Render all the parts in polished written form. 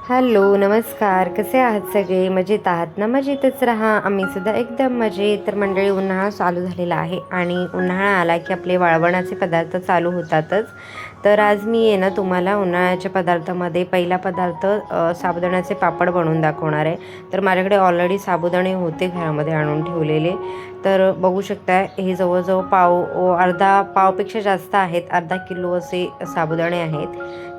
Hello, नमस्कार. कसे आहात सगळे? मजेत आहात ना? मजेतच राहा. आम्ही सुद्धा एकदम मजेत. तर मंडळी, उन्हाळा चालू झालेला आहे आणि उन्हाळा आला की आपले वाळवणाचे पदार्थ चालू होतातच. तर आज मी आहे ना तुम्हाला उन्हाळ्याच्या पदार्थामध्ये पहिला पदार्थ साबुदाण्याचे पापड बनवून दाखवणार आहे. तर माझ्याकडे ऑलरेडी साबुदाणे होते घरामध्ये आणून ठेवलेले. तर बघू शकता, हे जवळजवळ अर्धा पावपेक्षा जास्त आहेत. अर्धा किलो असे साबुदाणे आहेत.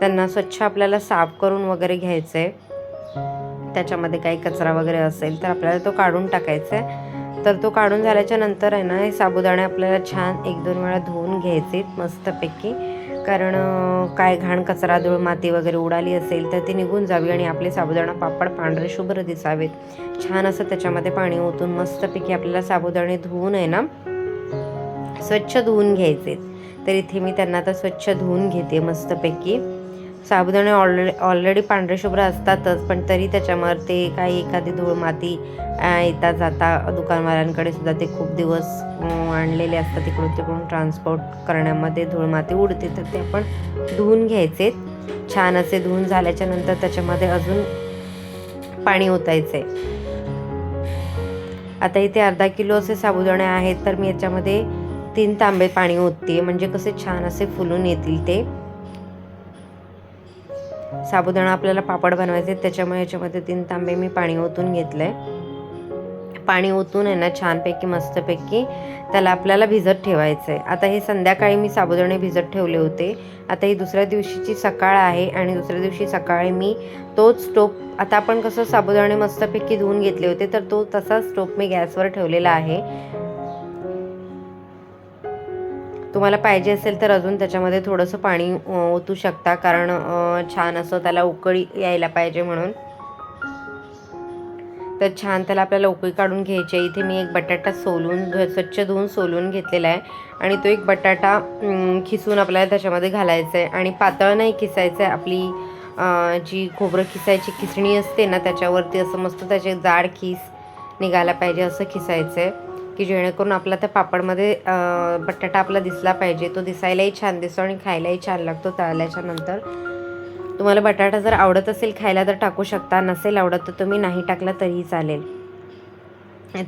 त्यांना स्वच्छ आपल्याला साफ करून वगैरे घ्यायचं आहे. त्याच्यामध्ये काही कचरा वगैरे असेल तर आपल्याला तो काढून टाकायचा आहे. तर तो काढून झाल्याच्या नंतर आहे ना, हे साबुदाणे आपल्याला छान 1-2 वेळा धुवून घ्यायचे मस्तपैकी. कारण काय घाण कचरा, धूळ, माती वगैरे उडाली असेल तर ती निघून जावी आणि आपले साबुदाणा पापड पांढरे शुभ्र दिसावेत. छान असं त्याच्यामध्ये पाणी ओतून मस्तपैकी आपल्याला साबुदाणे धुवून आहे ना स्वच्छ धुवून घ्यायचे. तर इथे मी त्यांना आता स्वच्छ धुवून घेते मस्तपैकी. साबुदाणे ऑलरेडी पांढरे शुभ्र असतातच, पण तरी त्याच्यामध्ये काही एखादी धूळ माती येता जाता दुकानवाल्यांकडे सुद्धा ते खूप दिवस आणलेले असतात, इकडून तिकडून ट्रान्सपोर्ट करण्यामध्ये धूळ माती उडते. तर ते आपण धुवून घ्यायचे. छान असे धुवून झाल्याच्या नंतर त्याच्यामध्ये अजून पाणी ओतायचे. आता इथे अर्धा किलो असे साबुदाणे आहेत, तर मी याच्यामध्ये 3 तांबे पाणी ओतते, म्हणजे कसे छान असे फुलून येतील ते. साबुदाणा आपल्याला पापड बनवायचे, त्याच्यामुळे याच्यामध्ये 3 तांबे मी पाणी ओतून घेतलंय. पाणी ओतून आहे ना छानपैकी मस्तपैकी त्याला आपल्याला भिजत ठेवायचं आहे. आता हे संध्याकाळी मी साबुदाणे भिजत ठेवले होते. आता ही दुसऱ्या दिवशीची सकाळ आहे आणि दुसऱ्या दिवशी सकाळी मी तोच टोप, आता आपण कसं साबुदाणे मस्तपैकी धुवून घेतले होते, तर तो तसाच टोप मी गॅसवर ठेवलेला आहे. तुम्हाला पाहिजे असेल तर अजून त्याच्यामध्ये थोडंसं पाणी ओतू शकता, कारण छान असं त्याला उकळी यायला पाहिजे म्हणून. तर छान त्याला आपल्याला उकळी काढून घ्यायची आहे. इथे मी एक बटाटा स्वच्छ धुवून सोलून घेतलेला आहे आणि तो एक बटाटा खिसून आपल्याला त्याच्यामध्ये घालायचा आहे. आणि पातळ नाही खिसायचं आहे, आपली जी खोबरं खिसायची खिसणी असते ना, त्याच्यावरती असं मस्त त्याचे जाड खीस निघायला पाहिजे असं खिसायचं आहे, की जेणेकरून आपला त्या पापडमध्ये बटाटा आपला दिसला पाहिजे. तो दिसायलाही छान दिसतो आणि खायलाही छान लागतो तळल्याच्या नंतर. तुम्हाला बटाटा जर आवडत असेल खायला तर टाकू शकता, नसेल आवडत तर तुम्ही नाही टाकला तरीही चालेल.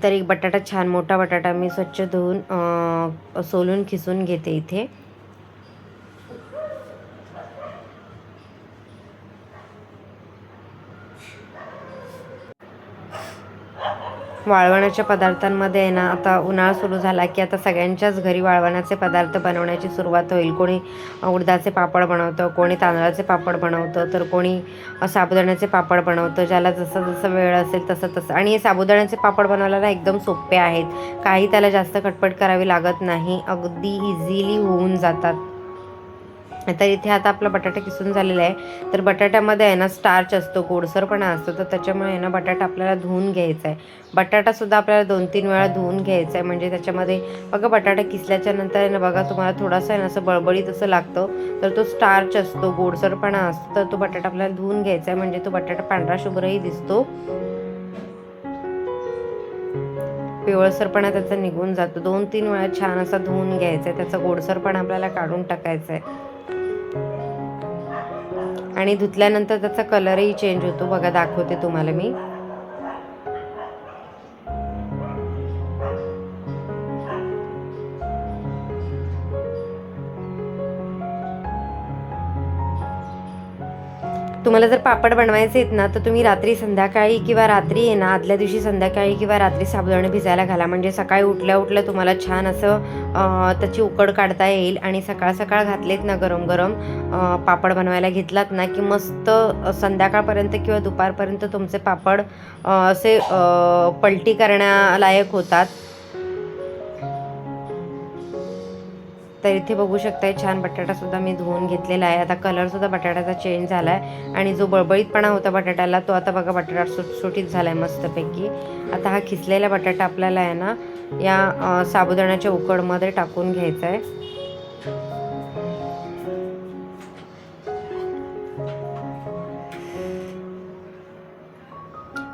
तर एक बटाटा, छान मोठा बटाटा मी स्वच्छ धुवून सोलून खिसून घेते इथे. वाळवणाच्या पदार्थांमध्ये आहे ना, आता उन्हाळा सुरू झाला की आता सगळ्यांच्याच घरी वाळवणाचे पदार्थ बनवण्याची सुरुवात होईल. कोणी उडदाचे पापड बनवतं, कोणी तांदळाचे पापड बनवतं, तर कोणी साबुदाण्याचे पापड बनवतं. ज्याला जसं जसं वेळ असेल तसं तसं. आणि हे साबुदाण्याचे पापड बनवायला एकदम सोपे आहेत. काही त्याला जास्त खटपट करावी लागत नाही, अगदी इझिली होऊन जातात. तर इथे आता आपला बटाटा किसून झालेला आहे. तर बटाट्यामध्ये आहे ना स्टार्च असतो, गोडसरपणा असतो, तर त्याच्यामुळे आहे ना बटाटा आपल्याला धुवून घ्यायचा आहे. बटाटासुद्धा आपल्याला 2-3 वेळा धुवून घ्यायचा आहे, म्हणजे त्याच्यामध्ये बघा बटाटा किसल्याच्या नंतर आहे ना, बघा तुम्हाला थोडासा आहे ना असं बळबळीत असं लागतं, तर तो स्टार्च असतो, गोडसरपणा असतो. तर तो बटाटा आपल्याला धुवून घ्यायचा आहे, म्हणजे तो बटाटा पांढरा शुभ्रही दिसतो, पिवळसरपणा त्याचा निघून जातो. 2-3 वेळा छान असा धुवून घ्यायचा आहे, त्याचा गोडसरपणा आपल्याला काढून टाकायचा आहे. आणि धुतल्यानंतर त्याचा कलरही चेंज होतो, बघा दाखवते तुम्हाला मी. तुम्हाला जर पापड बनवायचे आहेत ना, तर तुम्ही रात्री संध्याकाळी किंवा रात्री आहे ना, आदल्या दिवशी संध्याकाळी किंवा रात्री साबुदाणे भिजायला घाला, म्हणजे सकाळी उठल्या उठल्या तुम्हाला छान असं त्याची उकड काढता येईल. आणि सकाळ सकाळ घातलेत ना गरम गरम पापड बनवायला घेतलात ना, की मस्त संध्याकाळपर्यंत किंवा दुपारपर्यंत तुमचे पापड असे पलटी करण्यालायक होतात. तर इथे बघू शकताय छान बटाटासुद्धा मी धुवून घेतलेला आहे. आता कलरसुद्धा बटाट्याचा चेंज झाला आहे आणि जो बळबळीतपणा होता बटाट्याला तो आता बघा बटाटा सुटसुटीत झाला आहे मस्तपैकी. आता हा खिसलेला बटाटा आपल्याला आहे ना या साबुदाण्याच्या उकडमध्ये टाकून घ्यायचा आहे.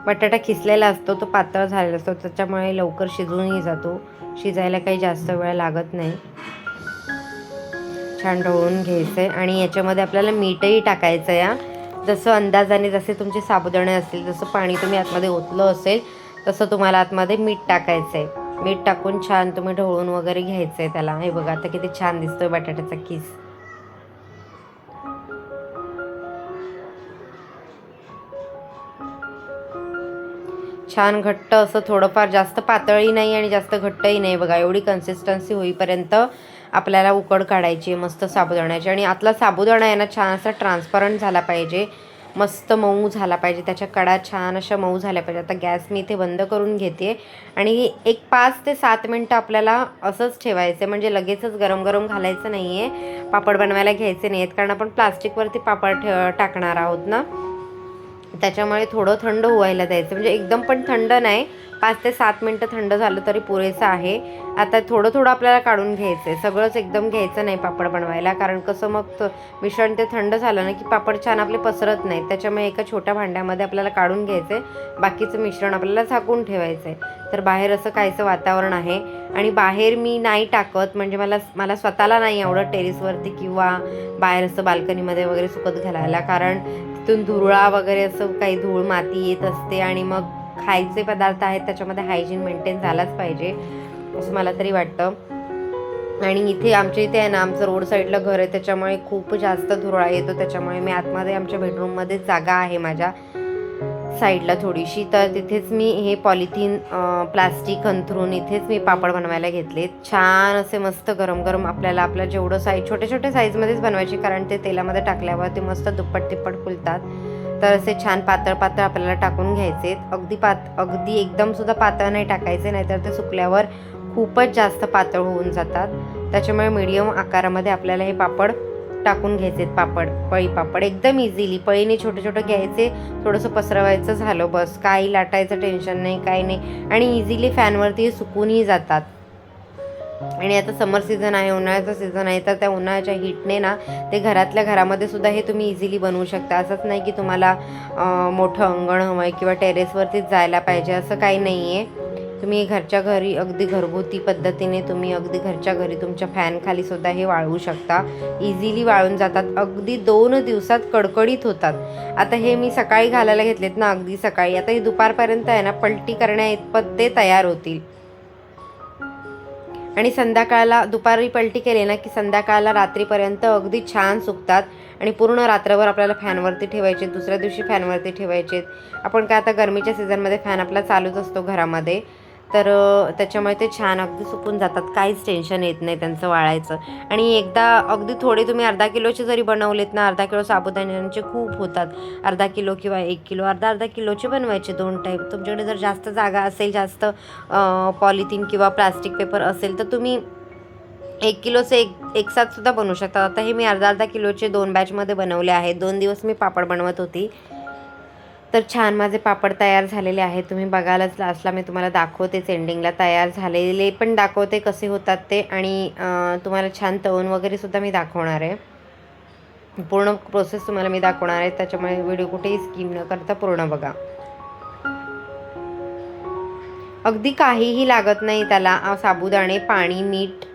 बटाटा खिसलेला असतो, तो पातळ झालेला असतो, त्याच्यामुळे लवकर शिजूनही जातो, शिजायला काही जास्त वेळ लागत नाही. छान ढवळून घ्यायचं आहे आणि याच्यामध्ये आपल्याला मीठही टाकायचं आहे. जसं अंदाजाने जसे तुमचे साबुदाणे असतील, जसं पाणी तुम्ही आतमध्ये ओतलं असेल तसं तुम्हाला आतमध्ये मीठ टाकायचं आहे. मीठ टाकून छान तुम्ही ढवळून वगैरे घ्यायचं आहे त्याला. हे बघा आता किती छान दिसतोय बटाट्याचा किस. छान घट्ट असं, थोडंफार जास्त पातळही नाही आणि जास्त घट्टही नाही. बघा एवढी कन्सिस्टन्सी होईपर्यंत आपल्याला उकड काढायची आहे मस्त साबुदाण्याची. आणि आतला साबुदाणा आहे ना छान असा ट्रान्सपरंट झाला पाहिजे, मस्त मऊ झाला पाहिजे, त्याच्या कडा छान अशा मऊ झाल्या पाहिजे. आता गॅस मी इथे बंद करून घेते आणि एक 5 ते 7 मिनटं आपल्याला असंच ठेवायचं, म्हणजे लगेचच गरम गरम घालायचं नाही आहे. पापड बनवायला घ्यायचे नाही आहेत, कारण आपण प्लास्टिकवरती पापड टाकणार आहोत ना, त्याच्यामुळे थोडं थंड व्हायला द्यायचं. म्हणजे एकदम पण थंड नाही, 5 ते 7 मिनटं थंड झालं तरी पुरेसं आहे. आता थोडं थोडं आपल्याला काढून घ्यायचं आहे, सगळंच एकदम घ्यायचं नाही पापड बनवायला, कारण कसं मग मिश्रण ते थंड झालं ना की पापड छान आपले पसरत नाहीत. त्याच्यामुळे एका छोट्या भांड्यामध्ये आपल्याला काढून घ्यायचं आहे, बाकीचं मिश्रण आपल्याला झाकून ठेवायचं आहे. तर बाहेर असं काहीचं वातावरण आहे आणि बाहेर मी नाही टाकत, म्हणजे मला स्वतःला नाही आवडत टेरेसवरती किंवा बाहेर असं बाल्कनीमध्ये वगैरे सुकत घालायला, कारण तिथून धुरळा वगैरे असं काही धूळ माती येत असते आणि मग खायचे पदार्थ आहेत त्याच्यामध्ये हायजीन मेंटेन झालाच पाहिजे असं मला तरी वाटतं. आणि इथे आमच्या इथे आहे ना, आमचं रोड साईडला घर आहे, त्याच्यामुळे खूप जास्त धुरळा येतो. त्याच्यामुळे मी आतमध्ये आमच्या बेडरूममध्ये जागा आहे माझ्या साईडला थोडीशी, तर तिथेच मी हे पॉलिथिन प्लास्टिक अंथरून इथेच मी पापड बनवायला घेतले. छान असे मस्त गरम गरम आपल्या जेवढं साईज छोट्या छोट्या साईजमध्येच बनवायचे, कारण ते तेलामध्ये टाकल्यावर ते मस्त दुप्पट तिप्पट फुलतात. तर असे छान पातळ पातळ आपल्याला टाकून घ्यायचे. अगदी एकदमसुद्धा पातळ नाही टाकायचे, नाहीतर ते सुकल्यावर खूपच जास्त पातळ होऊन जातात. त्याच्यामुळे मीडियम आकारामध्ये आपल्याला हे पापड टाकून घ्यायचे. पळी पापड एकदम इझिली पळीने छोटे छोटे घ्यायचे, थोडंसं पसरवायचं, झालं बस. काही लाटायचं टेन्शन नाही, काही नाही, आणि इझिली फॅनवरती सुकूनही जातात. आणि आता समर सीझन आहे, उन्हाळ्याचा सीझन आहे, तर त्या उन्हाळ्याच्या हीटने ना ते घरातल्या घरामध्ये सुद्धा हे तुम्ही इझिली बनवू शकता. असंच नाही की तुम्हाला मोठं अंगण हवं आहे किंवा टेरेसवरतीच जायला पाहिजे असं काही नाही आहे. तुम्ही घरच्या घरी अगदी घरगुती पद्धतीने तुम्ही अगदी घरच्या घरी तुमच्या फॅनखाली सुद्धा हे वाळवू शकता. इझिली वाळून जातात, अगदी 2 दिवसात कडकडीत होतात. आता हे मी सकाळी घालायला घेतलेत ना, अगदी सकाळी, आता हे दुपारपर्यंत आहे ना पलटी करण्याइतपत ते तयार होतील. आणि संध्याकाळला दुपारी पलटी केली ना की संध्याकाळला रात्रीपर्यंत अगदी छान सुकतात. आणि पूर्ण रात्रभर आपल्याला फॅनवरती ठेवायचे, दुसऱ्या दिवशी फॅनवरती ठेवायचे. आपण काय आता गरमीच्या सीझनमध्ये फॅन आपला चालूच असतो घरामध्ये, तर त्याच्यामुळे ते छान अगदी सुकून जातात, काहीच टेन्शन येत नाही त्यांचं वाळायचं. आणि एकदा अगदी थोडे तुम्ही अर्धा किलोचे जरी बनवलेत ना, अर्धा किलो साबुदाण्याचे खूप होतात. अर्धा किलो किंवा 1 किलो, अर्धा किलोचे बनवायचे 2 टाईप. तुमच्याकडे जर जास्त जागा असेल, जास्त पॉलिथिन किंवा प्लास्टिक पेपर असेल, तर तुम्ही 1 किलोचे एक साथ सुद्धा बनवू शकता. आता हे मी अर्धा किलोचे 2 बॅचमध्ये बनवले आहेत. 2 दिवस मी पापड बनवत होती. तर छान माझे पापड तयार झालेले आहेत. तुम्ही बघायलाच, लास्टला मी तुम्हाला दाखवतेच, एंडिंगला तयार झालेले पण दाखवते कसे होतात ते. आणि तुम्हाला छान तळून वगैरे सुद्धा मी दाखवणार आहे. पूर्ण प्रोसेस तुम्हाला मी दाखवणार आहे, त्याच्यामुळे व्हिडिओ कुठेही स्किप न करता पूर्ण बघा. अगदी काहीही लागत नाही त्याला. साबुदाणे, पाणी, मीठ,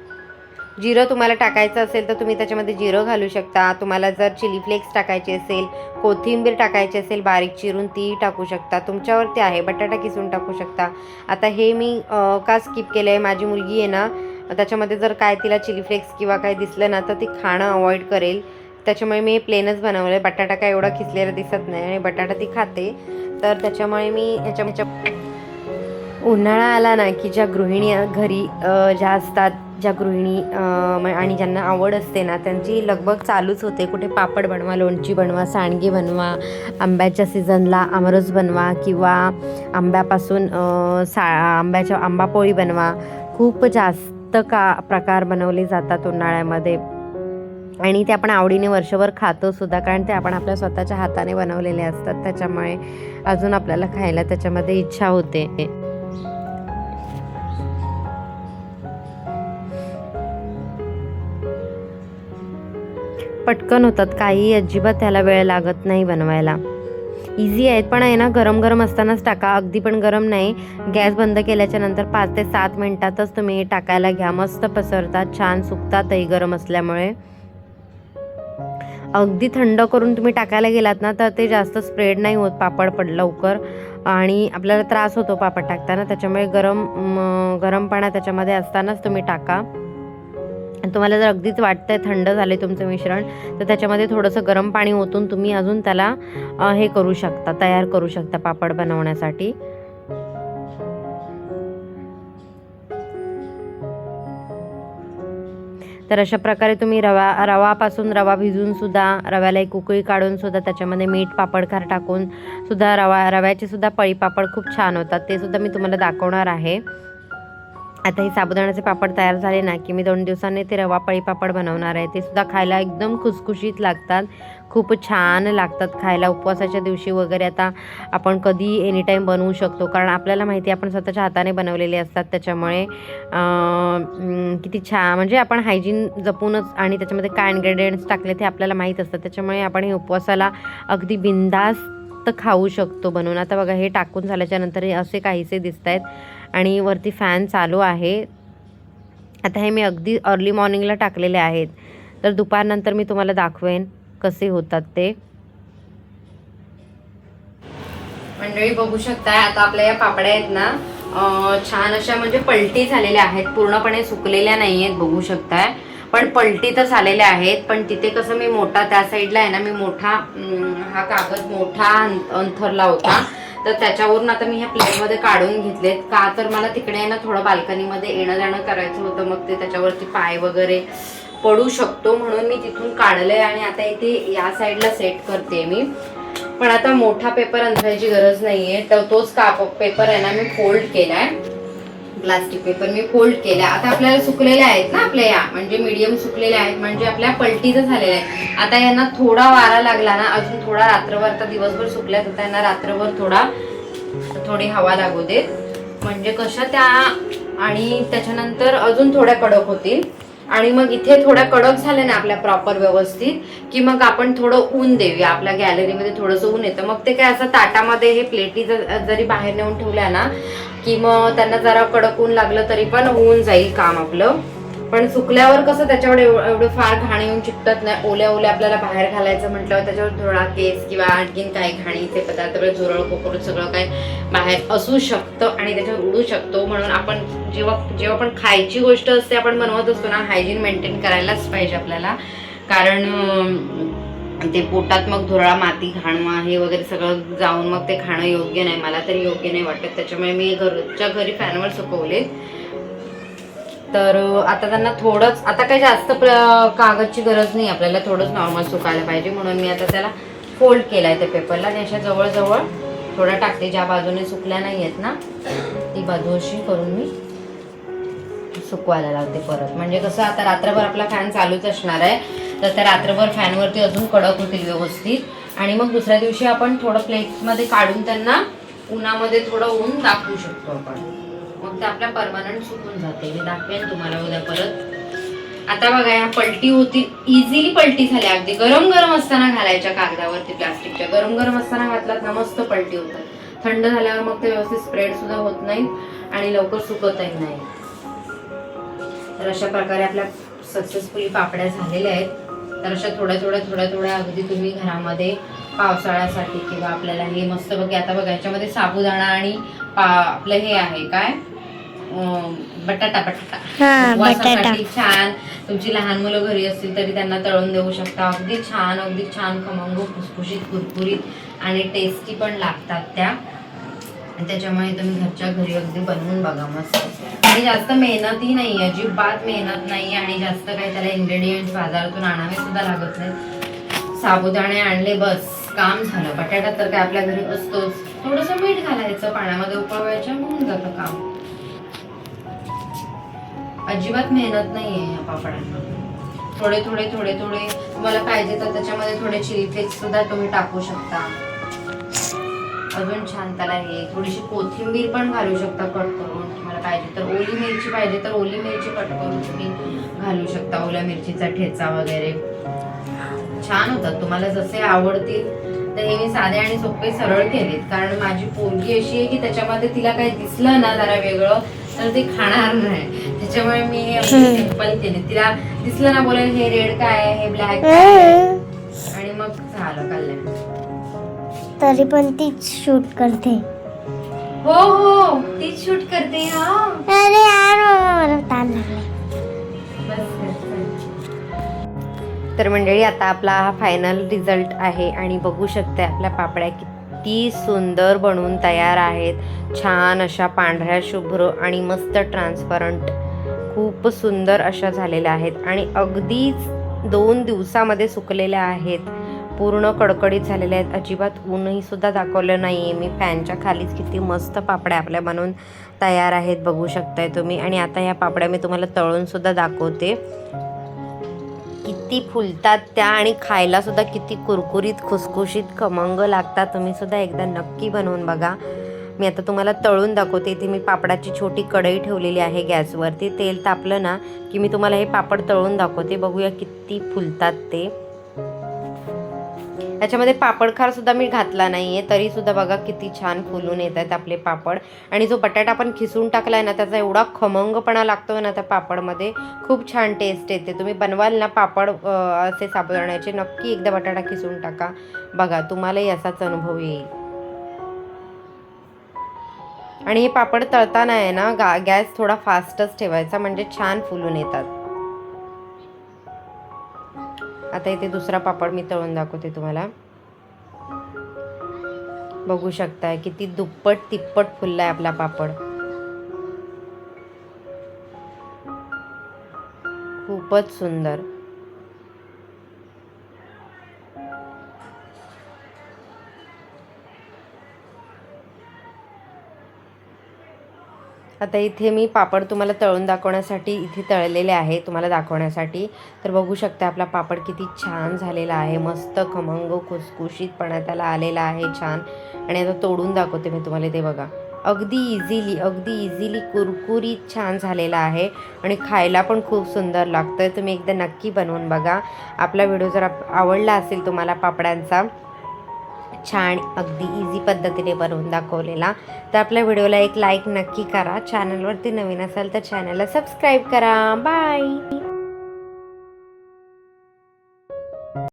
जिरं तुम्हाला टाकायचं असेल तर तुम्ही त्याच्यामध्ये जिरं घालू शकता. तुम्हाला जर चिली फ्लेक्स टाकायचे असेल, कोथिंबीर टाकायची असेल बारीक चिरून, ती टाकू शकता, तुमच्यावरती आहे. बटाटा किसून टाकू शकता. आता हे मी का स्किप केलं आहे, माझी मुलगी आहे ना, त्याच्यामध्ये जर काय तिला चिली फ्लेक्स किंवा काय दिसलं ना तर ती खाणं अवॉइड करेल, त्याच्यामुळे मी प्लेनच बनवलं आहे. बटाटा काय एवढा खिसलेला दिसत नाही आणि बटाटा ती खाते, तर त्याच्यामुळे मी ह्याच्या उन्हाळा आला ना की ज्या गृहिणी घरी ज्या असतात, ज्या गृहिणी आणि ज्यांना आवड असते ना, त्यांची लगबग चालूच होते. कुठे पापड बनवा, लोणची बनवा, सांडगे बनवा, आंब्याच्या सीझनला आमरस बनवा किंवा आंब्यापासून आंबापोळी बनवा. खूप जास्त प्रकार बनवले जातात उन्हाळ्यामध्ये, आणि ते आपण आवडीने वर्षभर खातो सुद्धा, कारण ते आपण आपल्या स्वतःच्या हाताने बनवलेले असतात. त्याच्यामुळे अजून आपल्याला खायला त्याच्यामध्ये इच्छा होते. पटकन होतात, काही अजिबात त्याला वेळ लागत नाही बनवायला. इझी आहेत, पण आहे ना गरम गरम असतानाच टाका, अगदी पण गरम नाही. गॅस बंद केल्याच्या नंतर 5 ते 7 मिनटातच तुम्ही टाकायला घ्या. मस्त पसरतात, छान सुकतातही गरम असल्यामुळे. अगदी थंड करून तुम्ही टाकायला गेलात ना तर ते जास्त स्प्रेड नाही होत पापड लवकर आणि आपल्याला त्रास होतो पापड टाकताना. त्याच्यामुळे गरम पाण्यात त्याच्यामध्ये असतानाच तुम्ही टाका. आणि तुम्हाला जर अगदीच वाटतंय थंड झाले तुमचं मिश्रण तर त्याच्यामध्ये थोडंसं गरम पाणी ओतून तुम्ही अजून त्याला हे करू शकता, तयार करू शकता पापड बनवण्यासाठी. तर अशा प्रकारे तुम्ही रवापासून रवा भिजून सुद्धा, रव्याला एक उकळी काढून सुद्धा त्याच्यामध्ये मीठ पापडखार टाकून सुद्धा रव्याचे सुद्धा पळी पापड खूप छान होतात. ते सुद्धा मी तुम्हाला दाखवणार आहे. आता हे साबुदाण्याचे पापड तयार झाले ना की मी 2 दिवसांनी ते रवा पळी पापड बनवणार आहे. ते सुद्धा खायला एकदम खुसखुशीत लागतात, खूप छान लागतात खायला. उपवासाच्या दिवशी वगैरे आता आपण कधी एनी टाईम बनवू शकतो, कारण आपल्याला माहिती आहे आपण स्वतःच्या हाताने बनवलेले असतात. त्याच्यामुळे किती छान, म्हणजे आपण हायजीन जपूनच आणि त्याच्यामध्ये काय इन्ग्रेडियंट्स टाकले ते आपल्याला माहीत असतं. त्याच्यामुळे आपण हे उपवासाला अगदी बिनधास्त खाऊ शकतो बनवून. आता बघा हे टाकून झाल्याच्या नंतर हे असे काहीसे दिसत आहेत आणि वरती फॅन चालू आहे. आता हे मी अगदी अर्ली मॉर्निंगला टाकलेले आहेत, तर दुपारनंतर मी तुम्हाला दाखवेन कसे होतात ते. मंडळी बघू शकताय आता आपल्या या पापड्या आहेत ना छान अशा म्हणजे पलटी झालेल्या आहेत, पूर्णपणे सुकलेल्या नाही आहेत बघू शकताय, पण पलटी तर झालेल्या आहेत. पण तिथे कसं मी मोठा त्या साईडला आहे ना, मी मोठा हा कागद मोठा अंथरला होता, तर त्याच्यावरून आता मी ह्या प्लेटमध्ये काढून घेतलेत. का तर मला तिकडे आहे ना थोडं बाल्कनीमध्ये येणं जाणं करायचं होतं, मग ते त्याच्यावरती पाय वगैरे पडू शकतो म्हणून मी तिथून काढलंय आणि आता इथे या साईडला सेट करते मी. पण आता मोठा पेपर अंथरायची गरज नाहीये, तर तोच पेपर आहे ना मी फोल्ड केलाय, प्लास्टिक पेपर मी फोल्ड केला. आता आपल्याला सुकलेल्या आहेत ना आपल्या या, म्हणजे मीडियम सुकलेल्या आहेत, म्हणजे आपल्या पलटीचं झालेलं आहे. आता यांना थोडा वारा लागला ना, अजून थोडा रात्रभर, आता दिवसभर सुकल्यात, आता यांना रात्रभर थोडी हवा लागू देत, म्हणजे कशा त्या, आणि त्याच्यानंतर अजून थोड्या कडक होतील. आणि मग इथे थोड्या कडक झाल्या ना आपल्या प्रॉपर व्यवस्थित, की मग आपण थोडं ऊन देऊया. आपल्या गॅलरीमध्ये थोडंसं ऊन येतं, मग ते काय असं ताटामध्ये हे प्लेटी जरी बाहेर नेऊन ठेवल्या ना की मग त्यांना जरा कडक ऊन लागलं तरी पण होऊन जाईल काम आपलं. पण सुकल्यावर कसं त्याच्यावर एवढं फार घाण येऊन चिकटत नाही. ओल्या आपल्याला बाहेर घालायचं म्हटल्यावर त्याच्यावर थोडा केस किंवा आणखीन काही घाणीचे पदार्थ, झुरळ कोकरू सगळं काही बाहेर असू शकतं आणि त्याच्यावर उडू शकतो. म्हणून आपण जेव्हा पण खायची गोष्ट असते आपण बनवत असतो ना, हायजीन मेंटेन करायलाच पाहिजे आपल्याला, कारण ते पोटात मग धुरळा, माती, घाण हे वगैरे सगळं जाऊन मग ते खाणं योग्य नाही, मला तरी योग्य नाही वाटत. त्याच्यामुळे मी घरच्या घरी फॅनवर सुकवले. तर आता त्यांना थोडंच, आता काही जास्त कागदची गरज नाही आपल्याला, थोडंच नॉर्मल सुकायला पाहिजे, म्हणून मी आता त्याला फोल्ड केलाय त्या पेपरला आणि अशा जवळजवळ थोडं टाकते. ज्या बाजूने सुकल्या नाही आहेत ना ती बाजू अशी करून मी सुकवायला लावते परत. म्हणजे कसं आता रात्रभर आपला फॅन चालूच असणार आहे, तर त्या रात्रभर फॅनवरती अजून कडक होतील व्यवस्थित. आणि मग दुसऱ्या दिवशी आपण थोडं प्लेटमध्ये काढून त्यांना उन्हामध्ये थोडं ऊन दाखवू शकतो आपण, मग ते आपल्या परमनंट सुकून जाते. मी दाखवेन तुम्हाला उद्या परत. आता बघा या पलटी होती, इझिली पलटी झाल्या. अगदी गरम असताना घालायच्या कागदावरती प्लास्टिकच्या, गरम असताना घातलात ना मस्त पलटी होतात. थंड झाल्यावर मग ते व्यवस्थित स्प्रेड सुद्धा होत नाही आणि लवकर सुकतही नाही. तर अशा प्रकारे आपल्या सक्सेसफुली पापड्या झालेल्या आहेत. तर अशा थोड्या अगदी तुम्ही घरामध्ये पावसाळ्यासाठी किंवा आपल्याला हे मस्त बघा. आता बघा याच्यामध्ये साबुदाणा आणि आपलं हे आहे काय बटाटा उपवासासाठी छान. तुमची लहान मुलं घरी असतील तरी त्यांना तळून देऊ शकता. अगदी छान खमंग, खुसखुशीत, कुरकुरीत आणि टेस्टी पण लागतात त्या. त्याच्यामुळे तुम्ही घरच्या घरी अगदी बनवून बघा मस्त. आणि जास्त मेहनतही नाही, अजिबात मेहनत नाही आणि जास्त काही त्याला इन्ग्रेडियंट्स बाजारातून आणावे सुद्धा लागत नाही. साबुदाणे आणले बस काम झालं. बटाटा तर काय आपल्या घरी असतोच, थोडंसं मीठ घालायचं, पाण्यामध्ये उकळवायचं, होऊन जातं काम. अजिबात मेहनत नाहीये या पापडांना. थोडे तुम्हाला पाहिजे तर त्याच्यामध्ये थोडे चिली फ्लेक्स सुद्धा तुम्ही टाकू शकता, अजून छान त्याला. हे थोडीशी कोथिंबीर पण घालू शकता कट करून, तुम्हाला पाहिजे तर. ओली मिरची पाहिजे तर ओली मिरची कट करून तुम्ही घालू शकता, ओल्या मिरचीचा ठेचा वगैरे छान होतात. तुम्हाला जसे आवडतील. तर हे मी साधे आणि सोपे सरळ केलेत, कारण माझी पोरगी अशी आहे की त्याच्यामध्ये तिला काही दिसलं ना जरा वेगळं तर ती खाणार नाही. त्याच्यामुळे मी सिंपल केले. तिला दिसलं ना बोलेल हे रेड काय आहे, हे ब्लॅक काय आहे, झालं कल्याण. तरी पण तीच शूट करते. हो हो तीच शूट करते. हा अरे यार मला ताण लागलाय. तर मंडळी आता आपला हा फायनल रिझल्ट आहे आणि बघू शकते आपल्या पापड्या किती सुंदर बनवून तयार आहेत. छान अशा पांढऱ्या शुभ्र आणि मस्त ट्रान्सपरंट खूप सुंदर अशा झालेल्या आहेत आणि अगदीच 2 दिवसामध्ये सुकलेल्या आहेत. पूर्ण कडकडीत झालेल्या आहेत. अजिबात ऊनही सुद्धा दाखवलं नाही आहे मी. फॅनच्या खालीच किती मस्त पापड्या आपल्या बनवून तयार आहेत बघू शकताय तुम्ही. आणि आता ह्या पापड्या मी तुम्हाला तळून सुद्धा दाखवते. किती फुलतात त्या आणि खायला सुद्धा किती कुरकुरीत खुसखुशीत खमंग लागतात. तुम्ही सुद्धा एकदा नक्की बनवून बघा. मी आता तुम्हाला तळून दाखवते. इथे मी पापडाची छोटी कढई ठेवलेली आहे गॅसवरती. तेल तापलं ना की मी तुम्हाला हे पापड तळून दाखवते. बघूया किती फुलतात ते. याच्यामध्ये पापडखार सुद्धा मी घातला नाहीये तरी सुद्धा बघा किती छान फुलून येत आहेत आपले पापड. आणि जो बटाटा आपण खिसून टाकलाय ना त्याचा एवढा खमंगपणा लागतोय ना त्या पापडमध्ये. खूप छान टेस्ट येते. तुम्ही बनवाल ना पापड असे साबुदाण्याचे नक्की एकदा बटाटा खिसून टाका. बघा तुम्हालाही असाच अनुभव येईल. आणि हे पापड तळताना आहे ना गॅस थोडा फास्टच ठेवायचा म्हणजे छान फुलून येतात. आता इथे दुसरा पापड मी तळून दाखवते तुम्हाला. बघू शकताय किती दुप्पट तिप्पट फुललाय आपला पापड. खूपच सुंदर. आता इथे मी पापड तुम्हाला तळून दाखवण्यासाठी इथे तळलेले आहे तुम्हाला दाखवण्यासाठी. तर बघू शकता आपला पापड किती छान झालेला आहे. मस्त खमंग खुसखुशीतपणा त्याला आलेला आहे छान. आणि आता तोडून दाखवते मी तुम्हाला. ते बघा अगदी इझिली कुरकुरीत छान झालेला आहे आणि खायला पण खूप सुंदर लागतोय. तुम्ही एकदा नक्की बनवून बघा. आपला व्हिडिओ जर आवडला असेल तुम्हाला पापडांचा छान अगदी इझी पद्धतीने बनवून दाखवलेला तर आपल्या व्हिडिओला एक लाईक नक्की करा. चॅनलवरती नवीन असाल तर चॅनलला सबस्क्राईब करा. बाय.